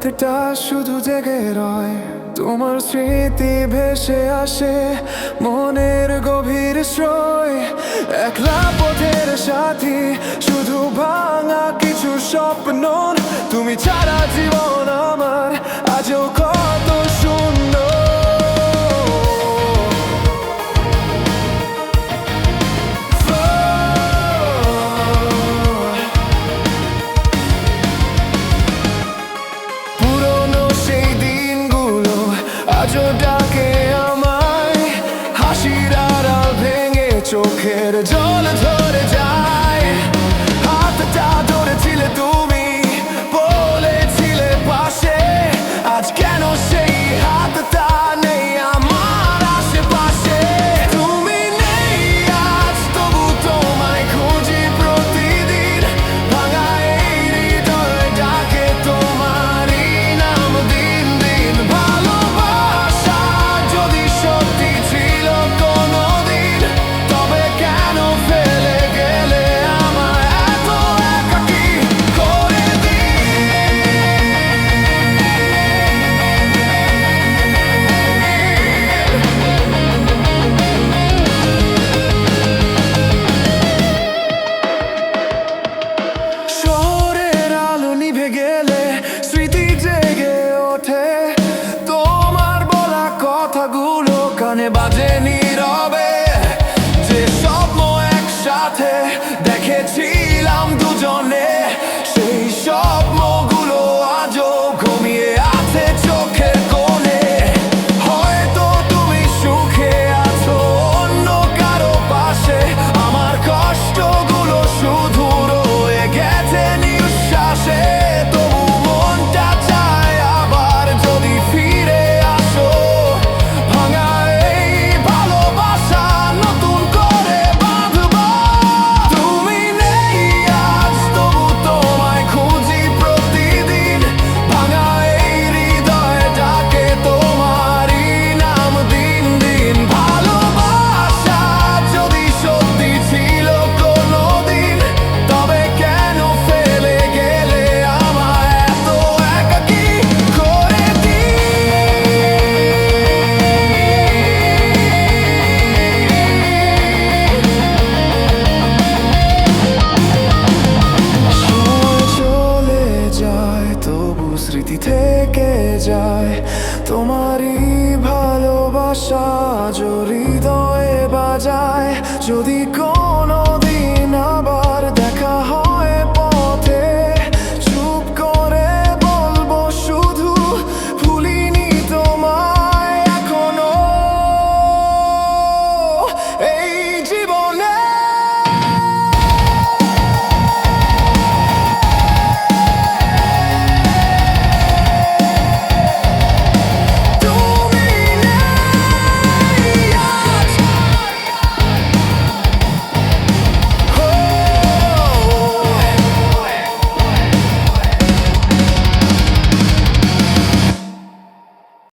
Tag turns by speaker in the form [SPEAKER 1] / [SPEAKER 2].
[SPEAKER 1] রাতটা শুধু জেগে রয়, তোমার স্মৃতি ভেসে আসে মনের গভীর শ্রয়। একলা পথের সাথী, শুধু ভাঙা কিছু স্বপ্ন। তুমি ছাড়া জীবন আমার আজও কত সুন্দর। পুরনো সেই দিনগুলো আজও ডাকে আমায়, হাসির আড়াল ভেঙে চোখের জল ঝরে যায়। হাতটা ধরেছিলে তুমি, বলেছিলে পাশে, আজ কেন সেই হাতটা নেই আমার আশেপাশে। তুমি নেই আজ, তবু তোমায় খুঁজি প্রতিদিন। ভাঙা এই হৃদয় ডাকে তোমারই নাম দিন দিন। ভালোবাসা যদি সত্যি ছিল কোনোদিন, তবে কেন ফেলে গেলে আমায় এত একাকী করে শহরের আলো নিভে গেলে স্মৃতি জেগে ওঠে, তোমার বলা কথাগুলো কানে বাজে নীরবে। যে স্বপ্ন একসাথে দেখেছিলাম দুজনে, সেই স্বপ্নগুলো আজও ঘুমিয়ে আছে চোখের কোণে। হয়তো তুমি সুখে আছো অন্য কারো পাশে, আমার কষ্টগুলো শুধু রয়ে গেছে নিঃশ্বাসে। তবু মনটা চায় আবার যদি ফিরে আসো, ভাঙা এই ভালোবাসা নতুন করে বাঁধবো। তুমি নেই আজ, তবু তোমায় খুঁজি প্রতিদিন। ভাঙা এই হৃদয় ডাকে তোমারই নাম দিন দিন। ভালোবাসা যদি সত্যি ছিল কোনোদিন, তবে কেন ফেলে গেলে আমায় এত একাকী করে সময় চলে যায়, তবু স্মৃতি থেকে যায়। তোমারই ভালোবাসা হৃদয়ে বাজায়। যদি